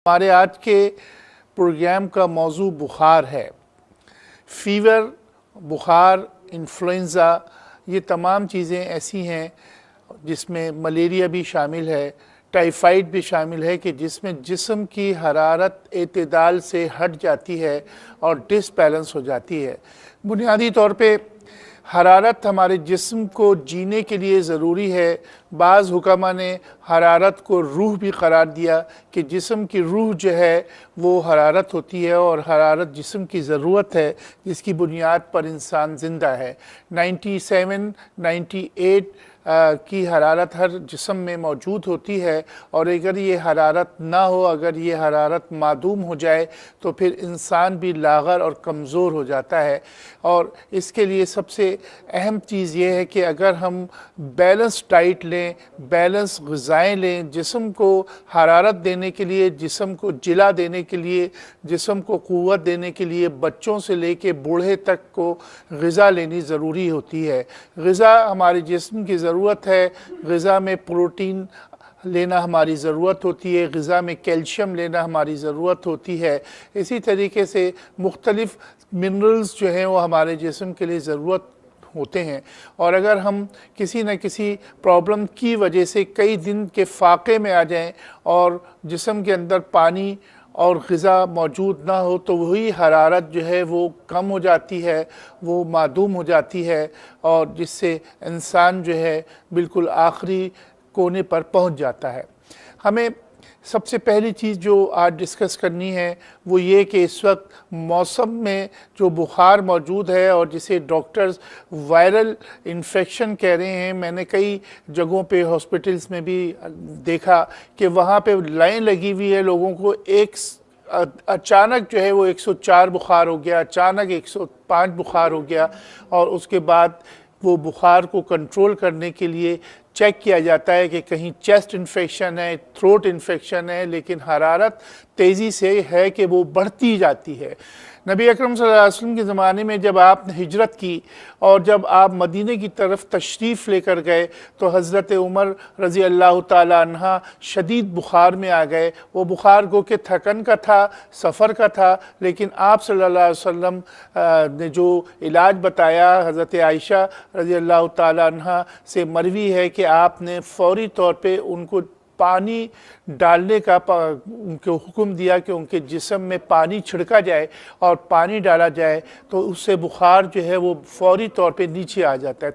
ہمارے آج کے پروگرام کا موضوع بخار ہے۔ فیور، بخار، انفلوئنزا، یہ تمام چیزیں ایسی ہیں جس میں ملیریا بھی شامل ہے، ٹائیفائیڈ بھی شامل ہے کہ جس میں جسم کی حرارت اعتدال سے ہٹ جاتی ہے اور ڈس بیلنس ہو جاتی ہے۔ بنیادی طور پہ حرارت ہمارے جسم کو جینے کے لیے ضروری ہے۔ بعض حکماء نے حرارت کو روح بھی قرار دیا کہ جسم کی روح جو ہے وہ حرارت ہوتی ہے اور حرارت جسم کی ضرورت ہے جس کی بنیاد پر انسان زندہ ہے۔ 97 98 کی حرارت ہر جسم میں موجود ہوتی ہے، اور اگر یہ حرارت نہ ہو، اگر یہ حرارت معدوم ہو جائے تو پھر انسان بھی لاغر اور کمزور ہو جاتا ہے۔ اور اس کے لیے سب سے اہم چیز یہ ہے کہ اگر ہم بیلنس ڈائٹ لیں، بیلنس غذائیں لیں، جسم کو حرارت دینے کے لیے، جسم کو جلا دینے کے لیے، جسم کو قوت دینے کے لیے بچوں سے لے کے بوڑھے تک کو غذا لینی ضروری ہوتی ہے۔ غذا ہمارے جسم کی ضرورت ہے، غذا میں پروٹین لینا ہماری ضرورت ہوتی ہے، غذا میں کیلشیم لینا ہماری ضرورت ہوتی ہے۔ اسی طریقے سے مختلف منرلز جو ہیں وہ ہمارے جسم کے لیے ضرورت ہوتے ہیں، اور اگر ہم کسی نہ کسی پرابلم کی وجہ سے کئی دن کے فاقے میں آ جائیں اور جسم کے اندر پانی اور غذا موجود نہ ہو تو وہی حرارت جو ہے وہ کم ہو جاتی ہے، وہ معدوم ہو جاتی ہے، اور جس سے انسان جو ہے بالکل آخری کونے پر پہنچ جاتا ہے۔ ہمیں سب سے پہلی چیز جو آج ڈسکس کرنی ہے وہ یہ کہ اس وقت موسم میں جو بخار موجود ہے اور جسے ڈاکٹرز وائرل انفیکشن کہہ رہے ہیں، میں نے کئی جگہوں پہ ہاسپٹلز میں بھی دیکھا کہ وہاں پہ لائن لگی ہوئی ہے، لوگوں کو اچانک جو ہے وہ 104 بخار ہو گیا، اچانک 105 بخار ہو گیا، اور اس کے بعد وہ بخار کو کنٹرول کرنے کے لیے چیک کیا جاتا ہے کہ کہیں چیسٹ انفیکشن ہے، تھروٹ انفیکشن ہے، لیکن حرارت تیزی سے ہے کہ وہ بڑھتی جاتی ہے۔ نبی اکرم صلی اللہ علیہ وسلم کے زمانے میں جب آپ نے ہجرت کی اور جب آپ مدینہ کی طرف تشریف لے کر گئے تو حضرت عمر رضی اللہ تعالیٰ عنہ شدید بخار میں آ گئے۔ وہ بخار گو کہ تھکن کا تھا، سفر کا تھا، لیکن آپ صلی اللہ علیہ وسلم نے جو علاج بتایا، حضرت عائشہ رضی اللہ تعالیٰ عنہ سے مروی ہے کہ آپ نے فوری طور پہ ان کو پانی ڈالنے کا ان کو حکم دیا کہ ان کے جسم میں پانی چھڑکا جائے اور پانی ڈالا جائے تو اس سے بخار جو ہے وہ فوری طور پہ نیچے آ جاتا ہے۔